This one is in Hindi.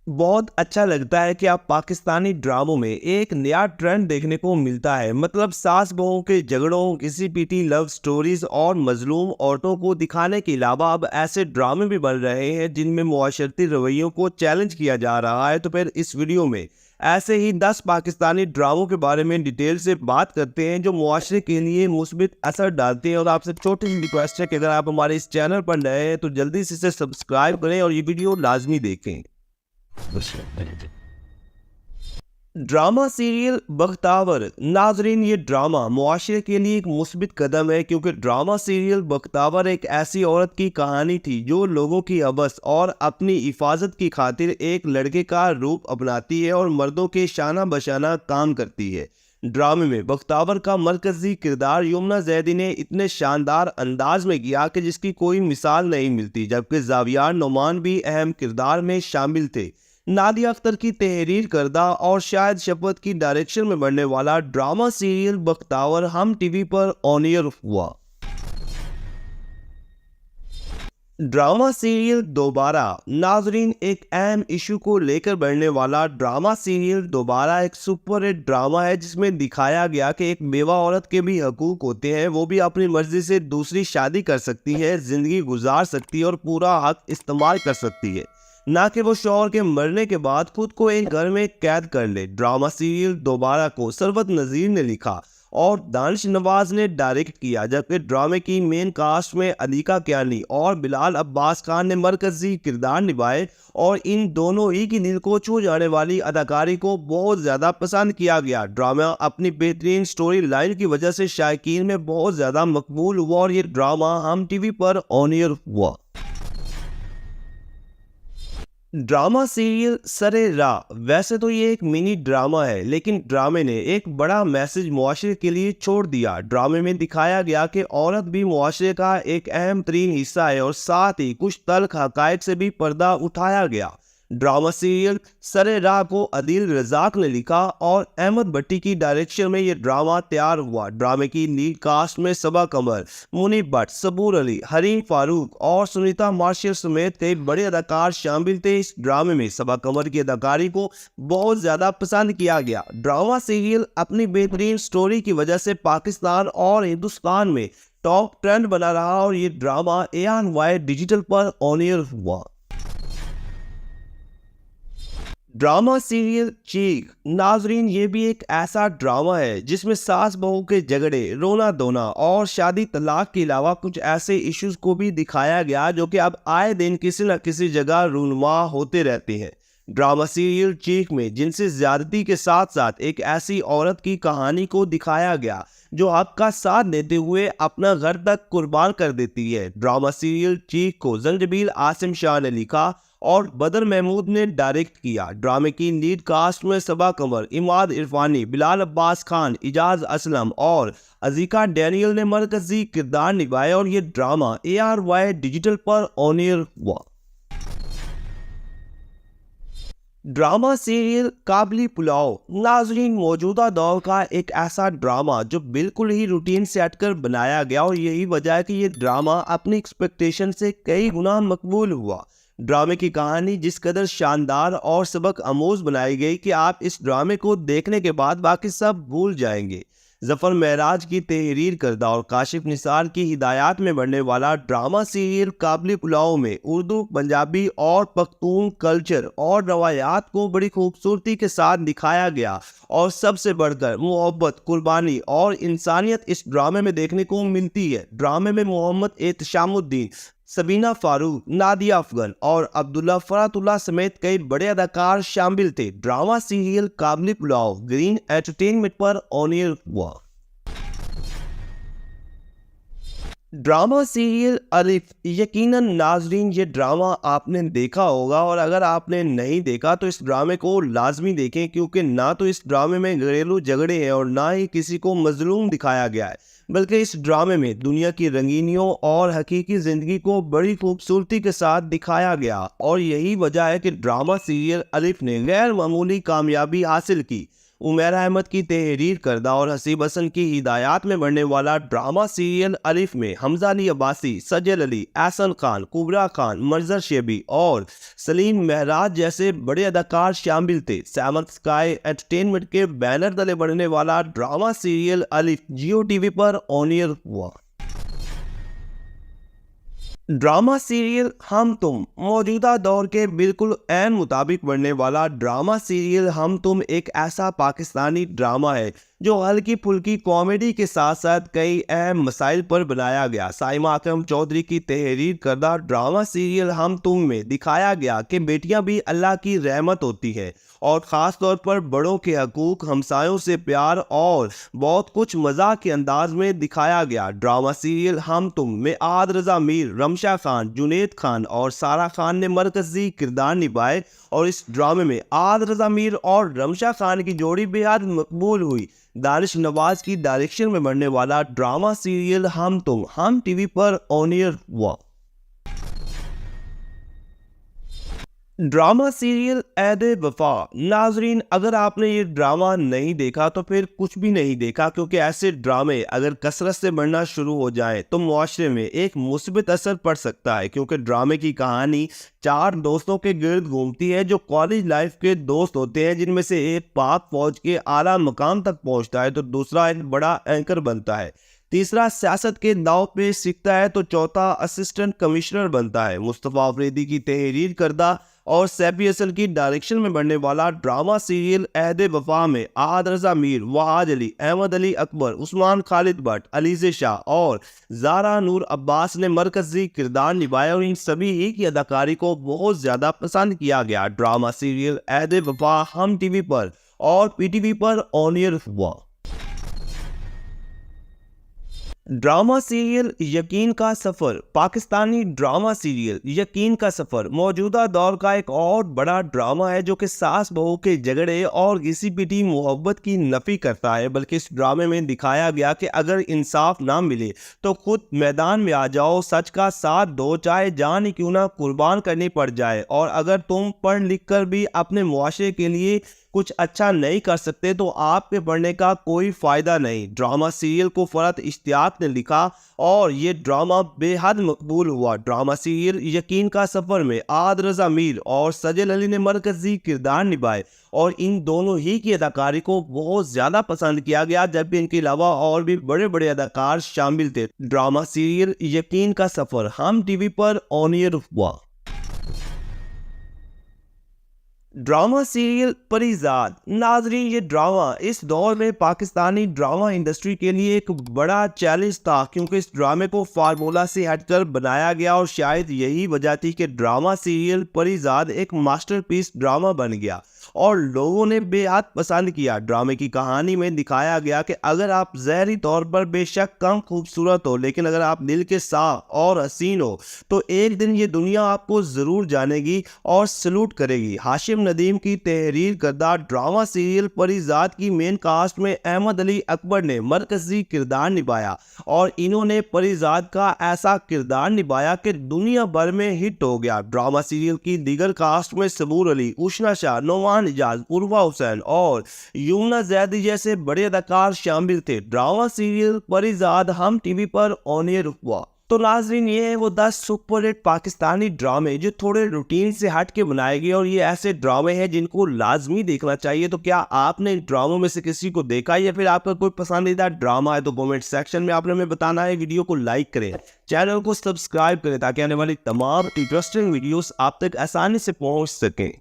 बहुत अच्छा लगता है कि आप पाकिस्तानी ड्रामों में एक नया ट्रेंड देखने को मिलता है। मतलब सास बहुओं के झगड़ों, घिसी पीटी लव स्टोरीज और मजलूम औरतों को दिखाने के अलावा अब ऐसे ड्रामे भी बन रहे हैं जिनमें मुआशरती रवैयों को चैलेंज किया जा रहा है। तो फिर इस वीडियो में ऐसे ही 10 पाकिस्तानी ड्रामों के बारे में डिटेल से बात करते हैं जो मुआशरे के लिए मुस्बित असर डालते हैं। और आपसे छोटी सी रिक्वेस्ट है कि अगर आप हमारे इस चैनल पर नए हैं तो जल्दी से इसे सब्सक्राइब करें और ये वीडियो लाजमी देखें। Drama serial Bakhtawar. नाजरीन, ये ड्रामा मुआशरे के लिए एक मुस्बित कदम है क्योंकि ड्रामा सीरियल बख्तावर एक ऐसी औरत की कहानी थी जो लोगों की हवस और अपनी हिफाजत की खातिर एक लड़के का रूप अपनाती है और मर्दों के शाना बशाना काम करती है। ड्रामे में बख्तावर का मरकजी किरदार यमुना जैदी ने इतने शानदार अंदाज में किया कि जिसकी कोई मिसाल नहीं मिलती, जबकि जावियार नोमान भी अहम किरदार में शामिल थे। नादिया अख्तर की तहरीर करदा और शाहिद शफकत की डायरेक्शन में बनने वाला ड्रामा सीरियल बख्तावर हम टीवी पर ऑन एयर हुआ। ड्रामा सीरियल दोबारा। नाजरीन, एक अहम इशू को लेकर बढ़ने वाला ड्रामा सीरियल दोबारा एक सुपर हिट ड्रामा है जिसमें दिखाया गया कि एक बेवा औरत के भी हकूक होते हैं। वो भी अपनी मर्जी से दूसरी शादी कर सकती है, जिंदगी गुजार सकती है और पूरा हक इस्तेमाल कर सकती है, ना कि वो शौहर के मरने के बाद खुद को एक घर में कैद कर ले। ड्रामा सीरियल दोबारा को सरवत नज़ीर ने लिखा और दानिश नवाज ने डायरेक्ट किया, जबकि ड्रामे की मेन कास्ट में अलीका क्यानी और बिलाल अब्बास खान ने मरकजी किरदार निभाए और इन दोनों ही की दिल को छू जाने वाली अदाकारी को बहुत ज़्यादा पसंद किया गया। ड्रामा अपनी बेहतरीन स्टोरी लाइन की वजह से शायकीन में बहुत ज़्यादा मकबूल हुआ और ये ड्रामा हम टीवी पर ऑन एयर हुआ। ड्रामा सीरियल सरे राह। वैसे तो ये एक मिनी ड्रामा है, लेकिन ड्रामे ने एक बड़ा मैसेज मुआशरे के लिए छोड़ दिया। ड्रामे में दिखाया गया कि औरत भी मुआशरे का एक अहम तरीन हिस्सा है और साथ ही कुछ तल्ख हकायक से भी पर्दा उठाया गया। ड्रामा सीरियल सरे राह को अदील रजाक ने लिखा और अहमद भट्टी की डायरेक्शन में ये ड्रामा तैयार हुआ। ड्रामे की लीड कास्ट में सबा कमर, मुनीब भट्ट, सबूर अली, हरीम फारूक और सुनीता मार्शल समेत कई बड़े अदाकार शामिल थे। इस ड्रामे में सबा कमर की अदाकारी को बहुत ज़्यादा पसंद किया गया। ड्रामा सीरियल अपनी बेहतरीन स्टोरी की वजह से पाकिस्तान और हिंदुस्तान में टॉप ट्रेंड बना रहा और ये ड्रामा ANY डिजिटल पर ऑन एयर हुआ। ड्रामा सीरियल चीख। नाजरीन, ये भी एक ऐसा ड्रामा है जिसमें सास बहू के झगड़े, रोना धोना और शादी तलाक के अलावा कुछ ऐसे इश्यूज को भी दिखाया गया जो कि अब आए दिन किसी न किसी जगह रूनुमा होते रहते हैं। ड्रामा सीरियल चीख में जिनसे ज्यादती के साथ साथ एक ऐसी औरत की कहानी को दिखाया गया जो हक का साथ देते हुए अपना घर तक कुर्बान कर देती है। ड्रामा सीरियल चीख को जंजबील आसिम शाह ने लिखा और बदर महमूद ने डायरेक्ट किया। ड्रामे की लीड कास्ट में सबा कमर, इमाद इरफानी, बिलाल अब्बास खान, इजाज असलम और अजीका डैनियल ने मरकजी किरदार निभाए और ये ड्रामा ARY डिजिटल पर ऑन एयर हुआ। Drama serial Kabli Pulao. नाजरीन, मौजूदा दौर का एक ऐसा ड्रामा जो बिल्कुल ही रूटीन से हटकर बनाया गया और यही वजह है कि ये ड्रामा अपनी एक्सपेक्टेशन से कई गुना मकबूल हुआ। ड्रामे की कहानी जिस कदर शानदार और सबक आमोज बनाई गई कि आप इस ड्रामे को देखने के बाद बाकी सब भूल जाएंगे। जफर महराज की तहरीर करदा और काशिफ निसार की हिदायत में बनने वाला ड्रामा सीरियल काबली पुलाव में उर्दू, पंजाबी और पख्तून कल्चर और रवायात को बड़ी खूबसूरती के साथ दिखाया गया और सबसे बढ़कर मोहब्बत, कुर्बानी और इंसानियत इस ड्रामे में देखने को मिलती है। ड्रामे में मोहम्मद एहतशामुद्दीन, सबीना फारूक, नादिया अफगन और अब्दुल्ला फरातुल्ला समेत कई बड़े अदाकार शामिल थे। Drama serial Kabli Pulao Green Entertainment पर ऑन एयर हुआ। Drama serial Alif. यकीनन नाजरीन, ये ड्रामा आपने देखा होगा और अगर आपने नहीं देखा तो इस ड्रामे को लाजमी देखें क्योंकि ना तो इस ड्रामे में घरेलू झगड़े हैं और ना ही किसी को मजलूम दिखाया गया है, बल्कि इस ड्रामे में दुनिया की रंगीनियों और हकीकी ज़िंदगी को बड़ी खूबसूरती के साथ दिखाया गया और यही वजह है कि ड्रामा सीरियल अलिफ ने गैर मामूली कामयाबी हासिल की। उमैरा अहमद की तहरीर करदा और हसीब हसन की हिदायत में बनने वाला ड्रामा सीरियल अलिफ में हमजा अली अब्बासी, सजल अली, एहसन खान, कुबरा खान, मंजर शेबी और सलीम महराज जैसे बड़े अदाकार शामिल थे। सेवंथ स्काई एंटरटेनमेंट के बैनर तले बनने वाला ड्रामा सीरियल अलिफ जियो टीवी पर ऑन एयर हुआ। ड्रामा सीरियल हम तुम मौजूदा दौर के बिल्कुल ऐन मुताबिक बनने वाला ड्रामा सीरियल हम तुम एक ऐसा पाकिस्तानी ड्रामा है जो हल्की फुल्की कॉमेडी के साथ साथ कई अहम मसाइल पर बनाया गया। साइमा अकरम चौधरी की तहरीर करदा ड्रामा सीरियल हम तुम में दिखाया गया कि बेटियां भी अल्लाह की रहमत होती है और ख़ास तौर पर बड़ों के हकूक़, हमसायों से प्यार और बहुत कुछ मज़ाक के अंदाज में दिखाया गया। ड्रामा सीरियल हम तुम में आद रज़ा मीर, रमशा खान, जुनेद खान और सारा खान ने मरकज़ी किरदार निभाए और इस ड्रामे में आद रज़ा मीर और रमशा खान की जोड़ी बेहद मकबूल हुई। दानिश नवाज की डायरेक्शन में बनने वाला ड्रामा सीरियल हम तुम हम टीवी पर ऑन एयर हुआ। ड्रामा सीरियल ऐद वफा। नाजरीन, अगर आपने ये ड्रामा नहीं देखा तो फिर कुछ भी नहीं देखा, क्योंकि ऐसे ड्रामे अगर कसरत से बनना शुरू हो जाए तो मुआशरे में एक मुस्बित असर पड़ सकता है, क्योंकि ड्रामे की कहानी 4 दोस्तों के गिर्द घूमती है जो कॉलेज लाइफ के दोस्त होते हैं, जिनमें से एक पाक फौज के आला मकाम तक पहुंचता है तो दूसरा एक बड़ा एंकर बनता है, तीसरा सियासत के दाव पे सीखता है तो चौथा असिस्टेंट कमिश्नर बनता है। मुस्तफ़ा अफरीदी की तहरीर करदा और सैफी असल की डायरेक्शन में बनने वाला ड्रामा सीरियल अहद वफा में आद रज़ा मीर, वहाज अली, अहमद अली अकबर, उस्मान खालिद भट्ट, अलीज़े शाह और ज़ारा नूर अब्बास ने मरकज़ी किरदार निभाया और इन सभी ही की अदाकारी को बहुत ज़्यादा पसंद किया गया। ड्रामा सीरियल अहद वफा हम टीवी पर और PTV पर ऑन एयर हुआ। ड्रामा सीरियल यकीन का सफ़र। पाकिस्तानी ड्रामा सीरियल यकीन का सफ़र मौजूदा दौर का एक और बड़ा ड्रामा है जो कि सास बहू के झगड़े और घिसी पिटी मोहब्बत की नफ़ी करता है, बल्कि इस ड्रामे में दिखाया गया कि अगर इंसाफ ना मिले तो खुद मैदान में आ जाओ, सच का साथ दो, चाहे जान ही क्यों ना कुर्बान करनी पड़ जाए, और अगर तुम पढ़ लिख कर भी अपने मुआशरे के लिए कुछ अच्छा नहीं कर सकते तो आपके पढ़ने का कोई फ़ायदा नहीं। ड्रामा सीरियल को फरहत इश्तियाक ने लिखा और ये ड्रामा बेहद मकबूल हुआ। ड्रामा सीरियल यकीन का सफ़र में आद रज़ा मीर और सजल अली ने मरकज़ी किरदार निभाए और इन दोनों ही की अदाकारी को बहुत ज़्यादा पसंद किया गया, जबकि इनके अलावा और भी बड़े बड़े अदाकार शामिल थे। ड्रामा सीरियल यकीन का सफ़र हम टीवी पर ऑन एयर हुआ। Drama serial Parizad. नाजरीन, ये ड्रामा इस दौर में पाकिस्तानी ड्रामा इंडस्ट्री के लिए एक बड़ा चैलेंज था, क्योंकि इस ड्रामे को फार्मूला से हटकर बनाया गया और शायद यही वजह थी कि ड्रामा सीरियल परिजाद एक मास्टरपीस ड्रामा बन गया और लोगों ने बेहद पसंद किया। ड्रामे की कहानी में दिखाया गया कि अगर आप ज़ाहिरी तौर पर बेशक कम खूबसूरत हो, लेकिन अगर आप दिल के साफ और हसीन हो तो एक दिन ये दुनिया आपको ज़रूर जानेगी और सलूट करेगी। हाशिम नदीम की तहरीर करदा ड्रामा सीरियल परिजाद की मेन कास्ट में अहमद अली अकबर ने मरकज़ी किरदार निभाया और इन्होंने परिजाद का ऐसा किरदार निभाया कि दुनिया भर में हिट हो गया। ड्रामा सीरियल की दीगर कास्ट में सबूर अली, उशना शाह, नोमान इजाज, उर्वा हुसैन और यूना जैदी जैसे बड़े अदाकार शामिल थे। ड्रामा सीरियल परिजाद हम टीवी पर ऑन एयर हुआ। तो नाज़रीन, ये है वो 10 सुपरहिट पाकिस्तानी ड्रामे जो थोड़े रूटीन से हट के बनाए गए और ये ऐसे ड्रामे हैं जिनको लाजमी देखना चाहिए। तो क्या आपने इन ड्रामों में से किसी को देखा या फिर आपका कोई पसंदीदा ड्रामा है तो कमेंट सेक्शन में आपने हमें बताना है। वीडियो को लाइक करें, चैनल को सब्सक्राइब करें ताकि आने वाली तमाम इंटरेस्टिंग वीडियोस आप तक आसानी से पहुंच सकें।